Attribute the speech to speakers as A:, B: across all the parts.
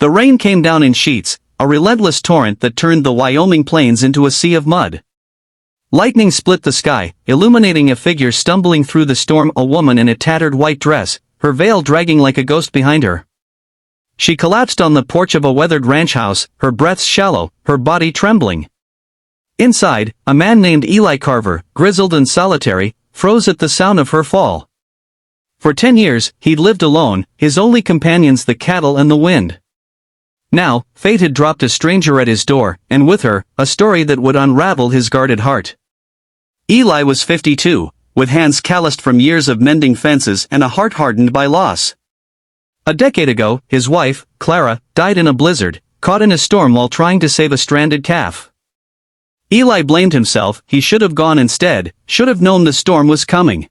A: The rain came down in sheets, a relentless torrent that turned the Wyoming plains into a sea of mud. Lightning split the sky, illuminating a figure stumbling through the storm, a woman in a tattered white dress, her veil dragging like a ghost behind her. She collapsed on the porch of a weathered ranch house, her breaths shallow, her body trembling. Inside, a man named Eli Carver, grizzled and solitary, froze at the sound of her fall. For 10 years, he'd lived alone, his only companions the cattle and the wind. Now, fate had dropped a stranger at his door, and with her, a story that would unravel his guarded heart. Eli was 52, with hands calloused from years of mending fences and a heart hardened by loss. A decade ago, his wife, Clara, died in a blizzard, caught in a storm while trying to save a stranded calf. Eli blamed himself, he should have gone instead, should have known the storm was coming.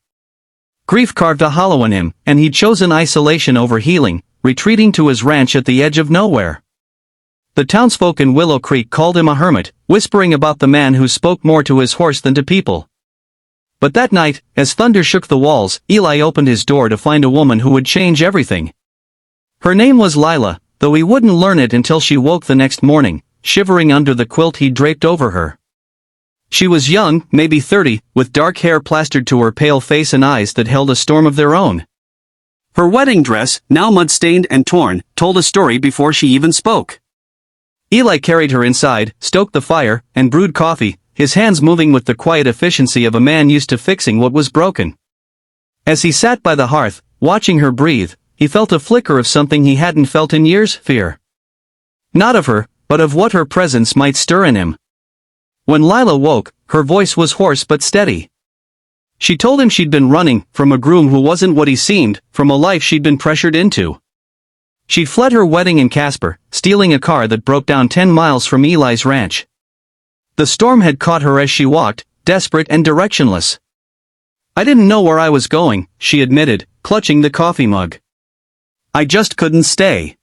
A: Grief carved a hollow in him, and he'd chosen isolation over healing, retreating to his ranch at the edge of nowhere. The townsfolk in Willow Creek called him a hermit, whispering about the man who spoke more to his horse than to people. But that night, as thunder shook the walls, Eli opened his door to find a woman who would change everything. Her name was Lila, though he wouldn't learn it until she woke the next morning, shivering under the quilt he'd draped over her. She was young, maybe 30, with dark hair plastered to her pale face and eyes that held a storm of their own. Her wedding dress, now mud-stained and torn, told a story before she even spoke. Eli carried her inside, stoked the fire, and brewed coffee, his hands moving with the quiet efficiency of a man used to fixing what was broken. As he sat by the hearth, watching her breathe, he felt a flicker of something he hadn't felt in years, fear. Not of her, but of what her presence might stir in him. When Lila woke, her voice was hoarse but steady. She told him she'd been running, from a groom who wasn't what he seemed, from a life she'd been pressured into. She'd fled her wedding in Casper, stealing a car that broke down 10 miles from Eli's ranch. The storm had caught her as she walked, desperate and directionless. "I didn't know where I was going," she admitted, clutching the coffee mug. "I just couldn't stay."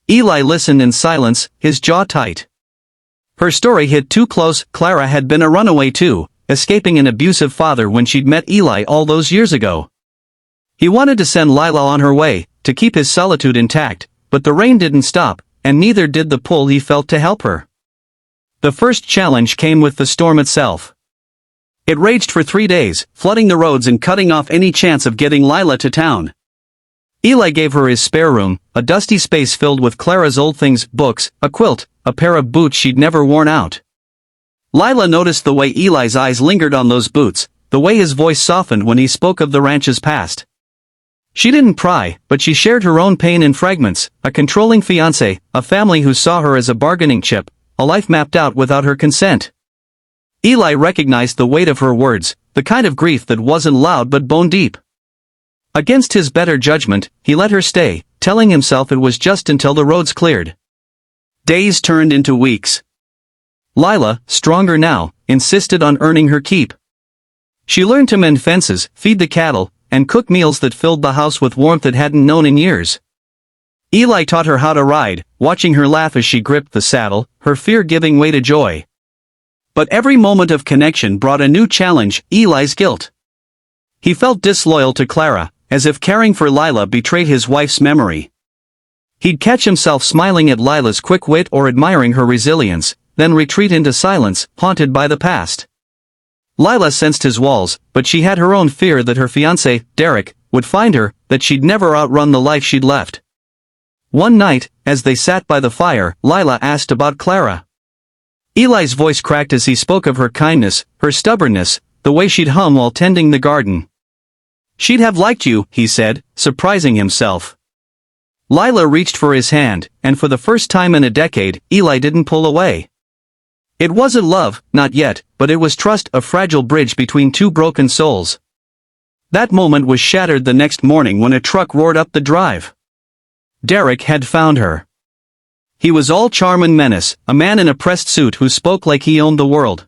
A: Eli listened in silence, his jaw tight. Her story hit too close. Clara had been a runaway too, escaping an abusive father when she'd met Eli all those years ago. He wanted to send Lila on her way, to keep his solitude intact, but the rain didn't stop, and neither did the pull he felt to help her. The first challenge came with the storm itself. It raged for 3 days, flooding the roads and cutting off any chance of getting Lila to town. Eli gave her his spare room, a dusty space filled with Clara's old things, books, a quilt, a pair of boots she'd never worn out. Lila noticed the way Eli's eyes lingered on those boots, the way his voice softened when he spoke of the ranch's past. She didn't pry, but she shared her own pain in fragments, a controlling fiancé, a family who saw her as a bargaining chip, a life mapped out without her consent. Eli recognized the weight of her words, the kind of grief that wasn't loud but bone deep. Against his better judgment, he let her stay, telling himself it was just until the roads cleared. Days turned into weeks. Lila, stronger now, insisted on earning her keep. She learned to mend fences, feed the cattle, and cook meals that filled the house with warmth it hadn't known in years. Eli taught her how to ride, watching her laugh as she gripped the saddle, her fear giving way to joy. But every moment of connection brought a new challenge, Eli's guilt. He felt disloyal to Clara, as if caring for Lila betrayed his wife's memory. He'd catch himself smiling at Lila's quick wit or admiring her resilience, then retreat into silence, haunted by the past. Lila sensed his walls, but she had her own fear that her fiancé, Derek, would find her, that she'd never outrun the life she'd left. One night, as they sat by the fire, Lila asked about Clara. Eli's voice cracked as he spoke of her kindness, her stubbornness, the way she'd hum while tending the garden. "She'd have liked you," he said, surprising himself. Lila reached for his hand, and for the first time in a decade, Eli didn't pull away. It wasn't love, not yet, but it was trust, a fragile bridge between two broken souls. That moment was shattered the next morning when a truck roared up the drive. Derek had found her. He was all charm and menace, a man in a pressed suit who spoke like he owned the world.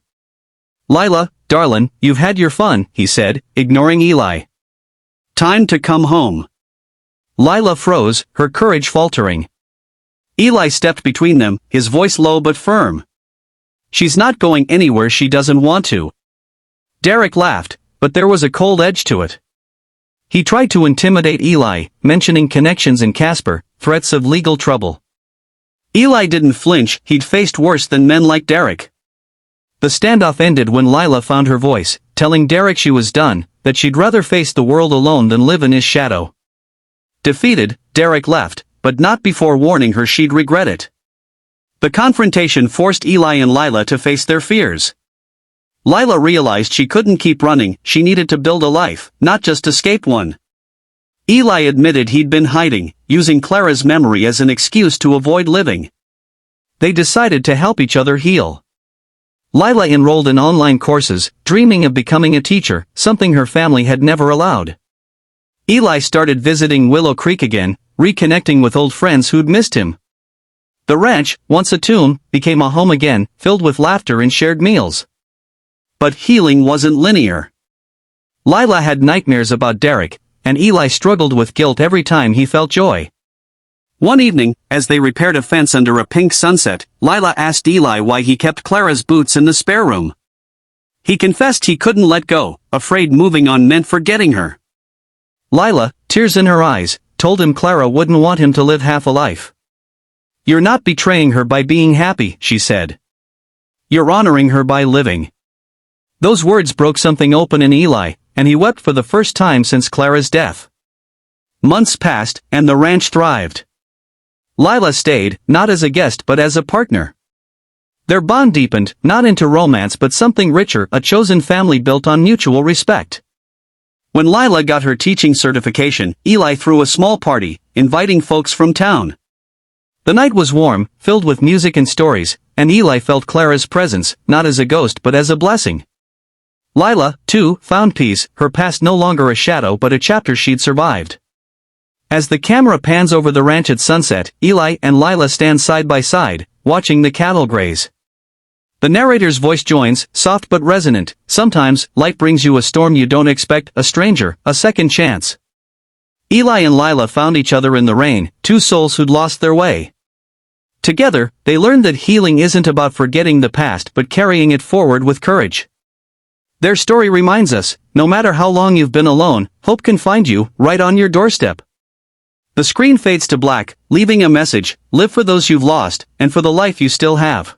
A: "Lila, darlin', you've had your fun," he said, ignoring Eli. "Time to come home." Lila froze, her courage faltering. Eli stepped between them, his voice low but firm. "She's not going anywhere she doesn't want to." Derek laughed, but there was a cold edge to it. He tried to intimidate Eli, mentioning connections in Casper, threats of legal trouble. Eli didn't flinch, he'd faced worse than men like Derek. The standoff ended when Lila found her voice, telling Derek she was done, that she'd rather face the world alone than live in his shadow. Defeated, Derek left, but not before warning her she'd regret it. The confrontation forced Eli and Lila to face their fears. Lila realized she couldn't keep running, she needed to build a life, not just escape one. Eli admitted he'd been hiding, using Clara's memory as an excuse to avoid living. They decided to help each other heal. Lila enrolled in online courses, dreaming of becoming a teacher, something her family had never allowed. Eli started visiting Willow Creek again, reconnecting with old friends who'd missed him. The ranch, once a tomb, became a home again, filled with laughter and shared meals. But healing wasn't linear. Lila had nightmares about Derek, and Eli struggled with guilt every time he felt joy. One evening, as they repaired a fence under a pink sunset, Lila asked Eli why he kept Clara's boots in the spare room. He confessed he couldn't let go, afraid moving on meant forgetting her. Lila, tears in her eyes, told him Clara wouldn't want him to live half a life. "You're not betraying her by being happy," she said. "You're honoring her by living." Those words broke something open in Eli, and he wept for the first time since Clara's death. Months passed, and the ranch thrived. Lila stayed, not as a guest but as a partner. Their bond deepened, not into romance but something richer, a chosen family built on mutual respect. When Lila got her teaching certification, Eli threw a small party, inviting folks from town. The night was warm, filled with music and stories, and Eli felt Clara's presence, not as a ghost but as a blessing. Lila, too, found peace, her past no longer a shadow but a chapter she'd survived. As the camera pans over the ranch at sunset, Eli and Lila stand side by side, watching the cattle graze. The narrator's voice joins, soft but resonant. "Sometimes, life brings you a storm you don't expect, a stranger, a second chance." Eli and Lila found each other in the rain, two souls who'd lost their way. Together, they learned that healing isn't about forgetting the past but carrying it forward with courage. Their story reminds us, no matter how long you've been alone, hope can find you, right on your doorstep. The screen fades to black, leaving a message: live for those you've lost, and for the life you still have.